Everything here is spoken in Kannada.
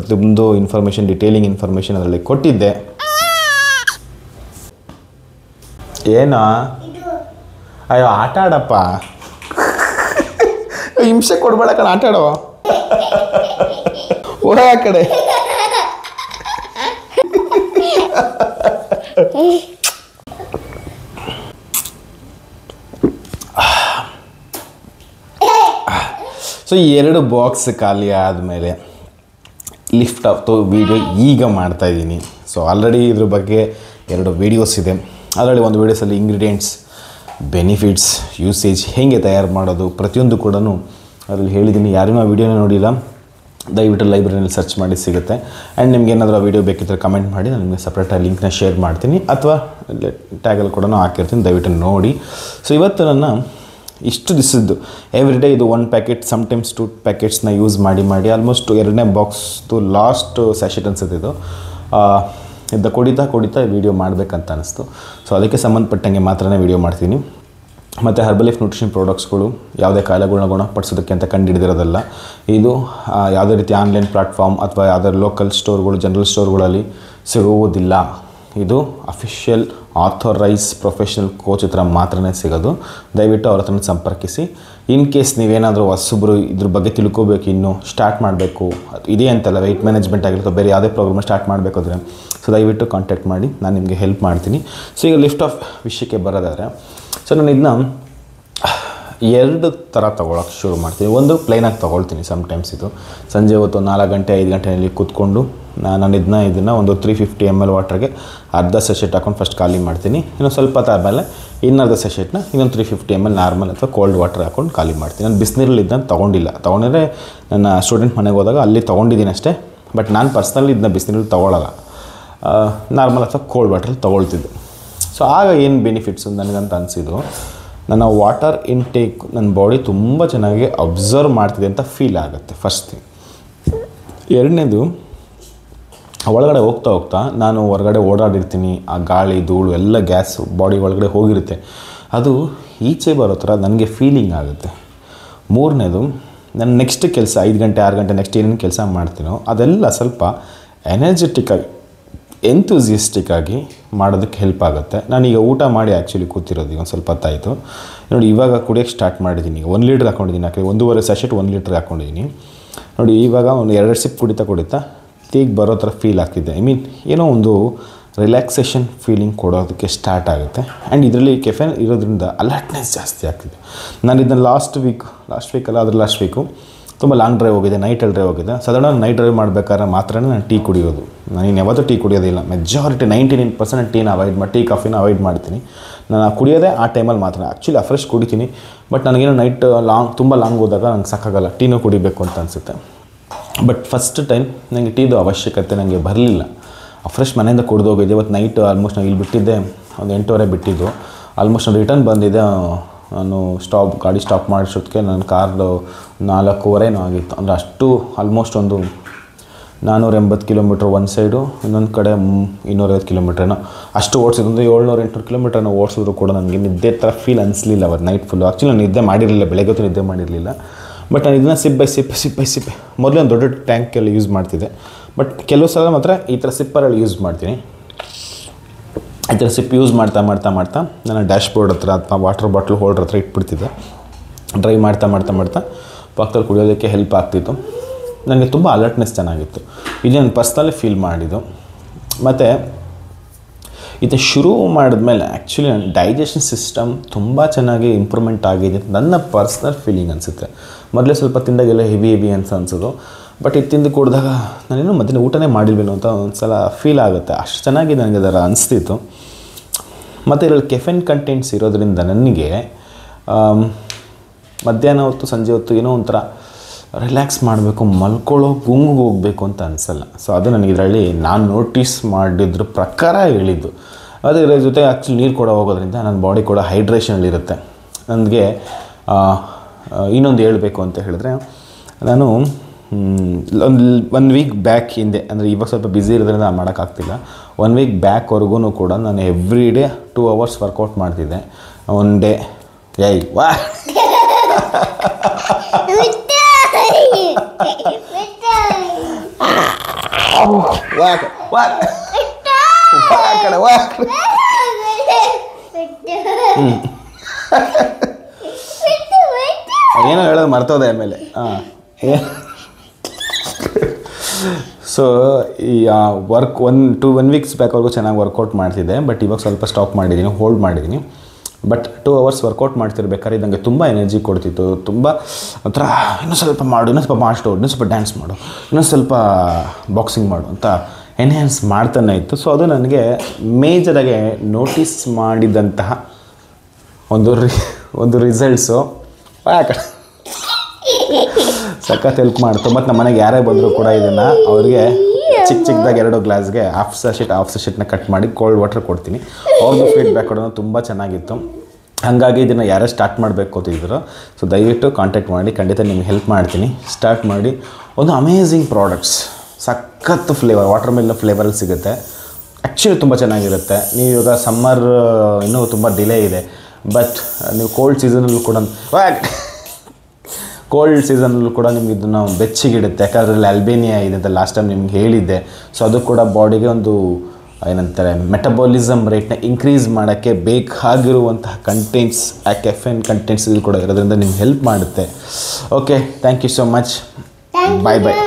ಪ್ರತಿಯೊಂದು ಇನ್ಫಾರ್ಮೇಷನ್ ಡಿಟೇಲಿಂಗ್ ಇನ್ಫಾರ್ಮೇಷನ್ ಅದರಲ್ಲಿ ಕೊಟ್ಟಿದ್ದೆ. ಏನೋ ಅಯ್ಯೋ ಆಟ ಆಡಪ್ಪ, ಹಿಂಸೆ ಕೊಡ್ಬೇಡ ಕಣ, ಆಟ ಆಡೋ ಓಡ ಆ ಕಡೆ. ಸೊ ಈ 2 ಬಾಕ್ಸ್ ಖಾಲಿ ಆದಮೇಲೆ ಲಿಫ್ಟ್ ಆಫ್ತು ವೀಡಿಯೋ ಈಗ ಮಾಡ್ತಾಯಿದ್ದೀನಿ. ಸೊ ಆಲ್ರೆಡಿ ಇದ್ರ ಬಗ್ಗೆ 2 ವೀಡಿಯೋಸ್ ಇದೆ. ಅದರಲ್ಲಿ ಒಂದು ವೀಡಿಯೋಸಲ್ಲಿ ಇಂಗ್ರೀಡಿಯೆಂಟ್ಸ್, ಬೆನಿಫಿಟ್ಸ್, ಯೂಸೇಜ್, ಹೇಗೆ ತಯಾರು ಮಾಡೋದು ಪ್ರತಿಯೊಂದು ಕೂಡ ಅದರಲ್ಲಿ ಹೇಳಿದ್ದೀನಿ. ಯಾರೂ ಆ ವೀಡಿಯೋನ ನೋಡಿಲ್ಲ ದಯವಿಟ್ಟು ಲೈಬ್ರರಿಯಲ್ಲಿ ಸರ್ಚ್ ಮಾಡಿ ಸಿಗುತ್ತೆ. ಆ್ಯಂಡ್ ನಿಮ್ಗೆ ಏನಾದರೂ ಆ ವೀಡಿಯೋ ಬೇಕಿದ್ದರೆ ಕಮೆಂಟ್ ಮಾಡಿ, ನಾನು ನಿಮಗೆ ಸಪ್ರೇಟಾಗಿ ಲಿಂಕ್ನ ಶೇರ್ ಮಾಡ್ತೀನಿ ಅಥವಾ ಟ್ಯಾಗಲ್ಲಿ ಕೂಡ ಹಾಕಿರ್ತೀನಿ, ದಯವಿಟ್ಟು ನೋಡಿ. ಸೊ ಇವತ್ತು ನನ್ನ ಇಷ್ಟು ದಿವಸದ್ದು ಎವ್ರಿ ಡೇ ಇದು 1 ಪ್ಯಾಕೆಟ್ ಸಮ್ಟೈಮ್ಸ್ 2 ಪ್ಯಾಕೆಟ್ಸ್ನ ಯೂಸ್ ಮಾಡಿ ಆಲ್ಮೋಸ್ಟ್ 2ನೇ ಬಾಕ್ಸ್ದು ಲಾಸ್ಟ್ ಸ್ಯಾಶೆಟ್ ಅನ್ಸುತ್ತೆ ಇದು ಕುಡಿತಾ ವೀಡಿಯೋ ಮಾಡಬೇಕಂತ ಅನ್ನಿಸ್ತು. ಸೊ ಅದಕ್ಕೆ ಸಂಬಂಧಪಟ್ಟಂಗೆ ಮಾತ್ರನೇ ವೀಡಿಯೋ ಮಾಡ್ತೀನಿ. ಮತ್ತು ಹರ್ಬಲೈಫ್ ನ್ಯೂಟ್ರಿಷನ್ ಪ್ರಾಡಕ್ಟ್ಸ್ಗಳು ಯಾವುದೇ ಕಾಯಿಲೆಗಳನ್ನ ಗುಣಪಡಿಸೋದಕ್ಕೆ ಅಂತ ಕಂಡುಹಿಡಿದಿರೋದಲ್ಲ. ಇದು ಯಾವುದೇ ರೀತಿ ಆನ್ಲೈನ್ ಪ್ಲಾಟ್ಫಾರ್ಮ್ ಅಥವಾ ಯಾವುದೇ ಲೋಕಲ್ ಸ್ಟೋರ್ಗಳು, ಜನರಲ್ ಸ್ಟೋರ್ಗಳಲ್ಲಿ ಸಿಗುವುದಿಲ್ಲ. ಇದು ಅಫಿಷಿಯಲ್ ಆಥರೈಸ್ ಪ್ರೊಫೆಷ್ನಲ್ ಕೋಚ್ ಹತ್ರ ಮಾತ್ರನೇ ಸಿಗೋದು. ದಯವಿಟ್ಟು ಅವ್ರ ಹತ್ರ ಸಂಪರ್ಕಿಸಿ. ಇನ್ ಕೇಸ್ ನೀವೇನಾದರೂ ಹೊಸಬ್ರು ಇದ್ರ ಬಗ್ಗೆ ತಿಳ್ಕೋಬೇಕು, ಇನ್ನೂ ಸ್ಟಾರ್ಟ್ ಮಾಡಬೇಕು, ಇದೇ ಅಂತಲ್ಲ ವೆಯ್ಟ್ ಮ್ಯಾನೇಜ್ಮೆಂಟ್ ಆಗಿರುತ್ತೆ, ಬೇರೆ ಯಾವುದೇ ಪ್ರೋಗ್ರಾಮ್ ಸ್ಟಾರ್ಟ್ ಮಾಡಬೇಕು ಅಂದರೆ ಸೊ ದಯವಿಟ್ಟು ಕಾಂಟ್ಯಾಕ್ಟ್ ಮಾಡಿ, ನಾನು ನಿಮಗೆ ಹೆಲ್ಪ್ ಮಾಡ್ತೀನಿ. ಸೊ ಈಗ ಲಿಫ್ಟ್ ಆಫ್ ವಿಷಯಕ್ಕೆ ಬರೋದಾದರೆ, ಸೊ ನಾನು ಇದನ್ನ 2 ಥರ ತೊಗೊಳಕ್ಕೆ ಶುರು ಮಾಡ್ತೀನಿ. ಒಂದು ಪ್ಲೈನಾಗಿ ತೊಗೊಳ್ತೀನಿ ಸಮ್ಟೈಮ್ಸ್. ಇದು ಸಂಜೆ ಹೊತ್ತು 4 ಗಂಟೆ 5 ಗಂಟೆಯಲ್ಲಿ ಕೂತ್ಕೊಂಡು ನಾನು ಇದನ್ನು ಒಂದು 350 ml ವಾಟ್ರಿಗೆ ಅರ್ಧ ಸೆಷೆಟ್ ಹಾಕೊಂಡು ಫಸ್ಟ್ ಖಾಲಿ ಮಾಡ್ತೀನಿ. ಇನ್ನು ಸ್ವಲ್ಪ ಹೊತ್ತು ಆದಮೇಲೆ ಇನ್ನರ್ಧ ಸೆಷೆಟ್ನ ಇನ್ನೊಂದು 350 ml ನಾರ್ಮಲ್ ಅಥವಾ ಕೋಲ್ಡ್ ವಾಟರ್ ಹಾಕೊಂಡು ಖಾಲಿ ಮಾಡ್ತೀನಿ. ನಾನು ಬಿಸಿನೀರಲ್ಲಿ ಇದನ್ನು ತೊಗೊಂಡಿದ್ರೆ ನನ್ನ ಸ್ಟೂಡೆಂಟ್ ಮನೆಗೆ ಹೋದಾಗ ಅಲ್ಲಿ ತೊಗೊಂಡಿದ್ದೀನಿ ಅಷ್ಟೇ. ಬಟ್ ನಾನು ಪರ್ಸ್ನಲಿ ಇದನ್ನ ಬಿಸಿನೀರಲ್ಲಿ ತೊಗೊಳ್ಳಲ್ಲ, ನಾರ್ಮಲ್ ಅಥವಾ ಕೋಲ್ಡ್ ವಾಟ್ರಲ್ಲಿ ತೊಗೊಳ್ತಿದ್ದೆ. ಸೊ ಆಗ ಏನು ಬೆನಿಫಿಟ್ಸು ನನಗಂತ ಅನಿಸಿದ್ದು, ನನ್ನ ವಾಟರ್ ಇಂಟೇಕ್ ನನ್ನ ಬಾಡಿ ತುಂಬ ಚೆನ್ನಾಗಿ ಅಬ್ಸರ್ವ್ ಮಾಡ್ತಿದೆ ಅಂತ ಫೀಲ್ ಆಗುತ್ತೆ ಫಸ್ಟ್ ಥಿಂಗ್. 2ನೇದು, ಒಳಗಡೆ ಹೋಗ್ತಾ ನಾನು ಹೊರಗಡೆ ಓಡಾಡಿರ್ತೀನಿ, ಆ ಗಾಳಿ ಧೂಳು ಎಲ್ಲ ಗ್ಯಾಸ್ ಬಾಡಿ ಒಳಗಡೆ ಹೋಗಿರುತ್ತೆ, ಅದು ಈಚೆ ಬರೋ ಥರ ನನಗೆ ಫೀಲಿಂಗ್ ಆಗುತ್ತೆ. 3ನೇದು, ನನ್ನ ನೆಕ್ಸ್ಟ್ ಕೆಲಸ 5 ಗಂಟೆ 6 ಗಂಟೆ ನೆಕ್ಸ್ಟ್ ಏನೇನು ಕೆಲಸ ಮಾಡ್ತೀನೋ ಅದೆಲ್ಲ ಸ್ವಲ್ಪ ಎನರ್ಜೆಟಿಕ್ಕಾಗಿ ಎಂಥೂಸಿಯಸ್ಟಿಕ್ ಆಗಿ ಮಾಡೋದಕ್ಕೆ ಹೆಲ್ಪ್ ಆಗುತ್ತೆ. ನಾನೀಗ ಊಟ ಮಾಡಿ ಆ್ಯಕ್ಚುಲಿ ಕೂತಿರೋದು ಈಗ ಒಂದು ಸ್ವಲ್ಪ ಹೊತ್ತಾಯಿತು ನೋಡಿ. ಇವಾಗ ಕುಡಿಯೋಕ್ಕೆ ಸ್ಟಾರ್ಟ್ ಮಾಡಿದ್ದೀನಿ. ಈಗ 1 ಲೀಟ್ರ್ ಹಾಕ್ಕೊಂಡಿದ್ದೀನಿ. ಯಾಕಂದರೆ 1.5 ಸೆಷೆಟ್ 1 ಲೀಟ್ರ್ ಹಾಕ್ಕೊಂಡಿದ್ದೀನಿ ನೋಡಿ. ಇವಾಗ ಒಂದು 2 ಸಿಪ್ ಕುಡಿತಾ ಟೀಗೆ ಬರೋ ಥರ ಫೀಲ್ ಆಗ್ತಿದೆ. ಏನೋ ಒಂದು ರಿಲ್ಯಾಕ್ಸೇಷನ್ ಫೀಲಿಂಗ್ ಕೊಡೋದಕ್ಕೆ ಸ್ಟಾರ್ಟ್ ಆಗುತ್ತೆ. ಆ್ಯಂಡ್ ಇದರಲ್ಲಿ ಕೆಫೆನ್ ಇರೋದ್ರಿಂದ ಅಲರ್ಟ್ನೆಸ್ ಜಾಸ್ತಿ ಆಗ್ತಿದೆ. ನಾನು ಇದನ್ನು ಲಾಸ್ಟ್ ವೀಕು ತುಂಬ ಲಾಂಗ್ ಡ್ರೈವ್ ಹೋಗಿದೆ, ನೈಟಲ್ಲಿ ಡ್ರೈವ್ ಹೋಗಿದೆ. ಸಾಧಾರಣ ನೈಟ್ ಡ್ರೈವ್ ಮಾಡಬೇಕಾದ್ರೆ ಮಾತ್ರ ನಾನು ಟೀ ಕುಡಿಯೋದು. ನಾನು ಯಾವತ್ತೂ ಟೀ ಕುಡಿಯೋದಿಲ್ಲ. ಮೆಜಾರಿಟಿ 99% ಟೀನ ಟೀ ಕಾಫಿನ ಅವಾಯ್ಡ್ ಮಾಡ್ತೀನಿ. ನಾನು ಕುಡಿಯೋದೇ ಆ ಟೈಮಲ್ಲಿ ಮಾತ್ರ. ಆ್ಯಕ್ಚುಲಿ ಫ್ರೆಶ್ ಕುಡಿತೀನಿ, ಬಟ್ ನನಗೇನು ನೈಟ್ ತುಂಬ ಲಾಂಗ್ ಹೋದಾಗ ನಂಗೆ ಸಾಕಾಗಲ್ಲ, ಟೀನೂ ಕುಡಿಬೇಕು ಅಂತ ಅನಿಸುತ್ತೆ. ಬಟ್ ಫಸ್ಟ್ ಟೈಮ್ ನನಗೆ ಟೀದು ಅವಶ್ಯಕತೆ ನನಗೆ ಬರಲಿಲ್ಲ. ಫ್ರೆಶ್ ಮನೆಯಿಂದ ಕುಡಿದು ಹೋಗಿದ್ದೆ. ಇವತ್ತು ನೈಟ್ ಆಲ್ಮೋಸ್ಟ್ ನಾನು ಇಲ್ಲಿ ಬಿಟ್ಟಿದ್ದೆ ಒಂದು 8:30 ಬಿಟ್ಟಿದ್ದು. ಆಲ್ಮೋಸ್ಟ್ ನಾನು ರಿಟರ್ನ್ ಬಂದಿದ್ದೆ. ನಾನು ಗಾಡಿ ಸ್ಟಾಪ್ ಮಾಡಿಸೋದಕ್ಕೆ ನನ್ನ ಕಾರ್ದು 4:15 ಆಗಿತ್ತು. ಅಂದರೆ ಅಷ್ಟು ಆಲ್ಮೋಸ್ಟ್ ಒಂದು 480 ಕಿಲೋಮೀಟ್ರ್ ಒಂದು ಸೈಡು, ಇನ್ನೊಂದು ಕಡೆ 250 ಕಿಲೋಮೀಟ್ರೇನೋ ಅಷ್ಟು ಓಡಿಸಿದ್ದು. 700-800 ಕಿಲೋಮೀಟ್ರನ್ನ ಓಡಿಸಿದ್ರು ಕೂಡ ನನಗೆ ನಿದ್ದೆ ಥರ ಫೀಲ್ ಅನಿಸ್ಲಿಲ್ಲ ಅವತ್ತು ನೈಟ್ ಫುಲ್ಲು. ಆ್ಯಕ್ಚುಲಿ ನಾನು ನಿದ್ದೆ ಮಾಡಿರಲಿಲ್ಲ, ಬೆಳಗ್ಗೆ ಹೊತ್ತು ನಿದ್ದೆ ಮಾಡಿರಲಿಲ್ಲ. ಬಟ್ ನಾನು ಇದನ್ನು ಸಿಪ್ ಬೈ ಸಿಪ್ ಮೊದಲೇ ಒಂದು ದೊಡ್ಡ ಟ್ಯಾಂಕೆಲ್ಲ ಯೂಸ್ ಮಾಡ್ತಿದ್ದೆ. ಬಟ್ ಕೆಲವು ಸಲ ಮಾತ್ರ ಈ ಥರ ಸಿಪ್ಪರಲ್ಲಿ ಯೂಸ್ ಮಾಡ್ತೀನಿ. ಈ ಥರ ಸಿಪ್ ಯೂಸ್ ಮಾಡ್ತಾ ನನ್ನ ಡ್ಯಾಶ್ ಬೋರ್ಡ್ ಹತ್ರ ಅಥವಾ ವಾಟರ್ ಬಾಟ್ಲ್ ಹೋಲ್ಡರ್ ಹತ್ರ ಇಟ್ಬಿಡ್ತಿದ್ದೆ. ಡ್ರೈವ್ ಮಾಡ್ತಾ ಪಕ್ಕದಲ್ಲಿ ಕುಡಿಯೋದಕ್ಕೆ ಹೆಲ್ಪ್ ಆಗ್ತಿತ್ತು. ನನಗೆ ತುಂಬ ಅಲರ್ಟ್ನೆಸ್ ಚೆನ್ನಾಗಿತ್ತು. ಇದು ನಾನು ಪರ್ಸ್ನಲಿ ಫೀಲ್ ಮಾಡಿದ್ದು. ಮತ್ತು ಇದು ಶುರು ಮಾಡಿದ್ಮೇಲೆ ಆ್ಯಕ್ಚುಲಿ ನನ್ನ ಡೈಜೆಷನ್ ಸಿಸ್ಟಮ್ ತುಂಬ ಚೆನ್ನಾಗಿ ಇಂಪ್ರೂವ್ಮೆಂಟ್ ಆಗಿದೆ ನನ್ನ ಪರ್ಸ್ನಲ್ ಫೀಲಿಂಗ್ ಅನಿಸುತ್ತೆ. ಮೊದಲೇ ಸ್ವಲ್ಪ ತಿಂದಾಗೆಲ್ಲ ಹೆವಿ ಅಂತ ಅನಿಸೋದು. ಬಟ್ ಇದು ತಿಂದು ಕುಡಿದಾಗ ನಾನೇನು ಮಧ್ಯಾಹ್ನ ಊಟನೇ ಮಾಡಿಲ್ವೇನೋ ಅಂತ ಒಂದು ಸಲ ಫೀಲ್ ಆಗುತ್ತೆ. ಅಷ್ಟು ಚೆನ್ನಾಗಿ ನನಗೆ ಅದರ ಅನಿಸ್ತಿತ್ತು. ಮತ್ತು ಇದರಲ್ಲಿ ಕೆಫೆನ್ ಕಂಟೆಂಟ್ಸ್ ಇರೋದ್ರಿಂದ ನನಗೆ ಮಧ್ಯಾಹ್ನ ಹೊತ್ತು ಸಂಜೆ ಹೊತ್ತು ಏನೋ ಒಂಥರ ರಿಲ್ಯಾಕ್ಸ್ ಮಾಡಬೇಕು, ಮಲ್ಕೊಳ್ಳೋ ಗುಂಗಿಗೆ ಹೋಗಬೇಕು ಅಂತ ಅನಿಸಲ್ಲ. ಸೊ ಅದು ನನಗೆ ಇದರಲ್ಲಿ ನಾನು ನೋಟಿಸ್ ಮಾಡಿದ್ರ ಪ್ರಕಾರ ಹೇಳಿದ್ದು. ಅದೇ ಇದರ ಜೊತೆ ಆ್ಯಕ್ಚುಲಿ ನೀರು ಕೂಡ ಹೋಗೋದ್ರಿಂದ ನನ್ನ ಬಾಡಿ ಕೂಡ ಹೈಡ್ರೇಷನಲ್ಲಿರುತ್ತೆ. ನನಗೆ ಇನ್ನೊಂದು ಹೇಳಬೇಕು ಅಂತ ಹೇಳಿದ್ರೆ, ನಾನು ಒಂದು ವೀಕ್ ಬ್ಯಾಕ್ ಹಿಂದೆ, ಅಂದರೆ ಇವಾಗ ಸ್ವಲ್ಪ ಬ್ಯುಸಿ ಇರೋದ್ರಿಂದ ಮಾಡೋಕ್ಕಾಗ್ತಿಲ್ಲ, 1 ವೀಕ್ ಬ್ಯಾಕ್ವರೆಗೂ ಕೂಡ ನಾನು ಎವ್ರಿ ಡೇ 2 ಅವರ್ಸ್ ವರ್ಕೌಟ್ ಮಾಡ್ತಿದ್ದೆ. ಒನ್ ಡೇ ವಾ ಏನೋ ಹೇಳೋದು ಮರ್ತೋದೆ ಆಮೇಲೆ. ಹಾಂ, ಸೊ ಈ ವರ್ಕ್ 1 ವೀಕ್ಸ್ ಬ್ಯಾಕ್ವರೆಗೂ ಚೆನ್ನಾಗಿ ವರ್ಕೌಟ್ ಮಾಡ್ತಿದ್ದೆ. ಬಟ್ ಇವಾಗ ಸ್ವಲ್ಪ ಸ್ಟಾಪ್ ಮಾಡಿದ್ದೀನಿ, ಹೋಲ್ಡ್ ಮಾಡಿದ್ದೀನಿ. ಬಟ್ 2 ಅವರ್ಸ್ ವರ್ಕೌಟ್ ಮಾಡ್ತಿರ್ಬೇಕಾದ್ರೆ ನನಗೆ ತುಂಬ ಎನರ್ಜಿ ಕೊಡ್ತಿತ್ತು. ತುಂಬ ಒಂಥರ ಇನ್ನೂ ಸ್ವಲ್ಪ ಮಾಡು, ಇನ್ನೂ ಸ್ವಲ್ಪ ಮಾಸ್ಟು, ಇನ್ನೂ ಸ್ವಲ್ಪ ಡ್ಯಾನ್ಸ್ ಮಾಡು, ಇನ್ನೂ ಸ್ವಲ್ಪ ಬಾಕ್ಸಿಂಗ್ ಮಾಡು ಅಂತ ಎನ್ಹ್ಯಾನ್ಸ್ ಮಾಡ್ತಾನೆ ಇತ್ತು. ಸೊ ಅದು ನನಗೆ ಮೇಜರಾಗಿ ನೋಟಿಸ್ ಮಾಡಿದಂತಹ ಒಂದು ರಿಸಲ್ಟ್ಸು ಸಖತ್ ಹೆಲ್ಪ್ ಮಾಡ್ತು. ಮತ್ತು ನಮ್ಮ ಮನೆಗೆ ಯಾರೇ ಬಂದರೂ ಕೂಡ ಇದನ್ನು ಅವ್ರಿಗೆ ಚಿಕ್ಕದಾಗಿ 2 ಗ್ಲಾಸ್ಗೆ ಹಾಫ್ ಸೆಷೆಟ್ನ ಕಟ್ ಮಾಡಿ ಕೋಲ್ಡ್ ವಾಟರ್ ಕೊಡ್ತೀನಿ. ಅವ್ರದ್ದು ಫೀಡ್ಬ್ಯಾಕ್ ಕೊಡೋದು ತುಂಬ ಚೆನ್ನಾಗಿತ್ತು. ಹಾಗಾಗಿ ಇದನ್ನು ಯಾರೇ ಸ್ಟಾರ್ಟ್ ಮಾಡಬೇಕು ಅಂತಿದ್ರು, ಸೊ ದಯವಿಟ್ಟು ಕಾಂಟ್ಯಾಕ್ಟ್ ಮಾಡಿ, ಖಂಡಿತ ನಿಮ್ಗೆ ಹೆಲ್ಪ್ ಮಾಡ್ತೀನಿ. ಸ್ಟಾರ್ಟ್ ಮಾಡಿ. ಒಂದು ಅಮೇಝಿಂಗ್ ಪ್ರಾಡಕ್ಟ್ಸ್, ಸಖತ್ತು ಫ್ಲೇವರ್, ವಾಟರ್ ಮೆಲನ್ ಫ್ಲೇವರಲ್ಲಿ ಸಿಗುತ್ತೆ. ಆ್ಯಕ್ಚುಲಿ ತುಂಬ ಚೆನ್ನಾಗಿರುತ್ತೆ. ನೀವು ಇವಾಗ ಸಮ್ಮರ್ ಇನ್ನೂ ತುಂಬ ಡಿಲೇ ಇದೆ, ಬಟ್ ನೀವು ಕೋಲ್ಡ್ ಸೀಸನಲ್ಲೂ ಕೂಡ ನಿಮ್ಗೆ ಇದನ್ನು ಬೆಚ್ಚಗಿಡುತ್ತೆ. ಯಾಕಂದರೆ ಅದರಲ್ಲಿ ಅಲ್ಬೇನಿಯಾ ಇದೆ ಅಂತ ಲಾಸ್ಟ್ ಟೈಮ್ ನಿಮ್ಗೆ ಹೇಳಿದ್ದೆ. ಸೊ ಅದು ಕೂಡ ಬಾಡಿಗೆ ಒಂದು ಏನಂತಾರೆ ಮೆಟಬಾಲಿಸಮ್ ರೇಟ್ನ ಇನ್ಕ್ರೀಸ್ ಮಾಡೋಕ್ಕೆ ಬೇಕಾಗಿರುವಂತಹ ಕಂಟೆಂಟ್ಸ್, ಕೆಫೆನ್ ಕಂಟೆಂಟ್ಸ್ ಇದು ಕೂಡ ಇರೋದ್ರಿಂದ ನಿಮ್ಗೆ ಹೆಲ್ಪ್ ಮಾಡುತ್ತೆ. Okay, thank you so much. Bye bye.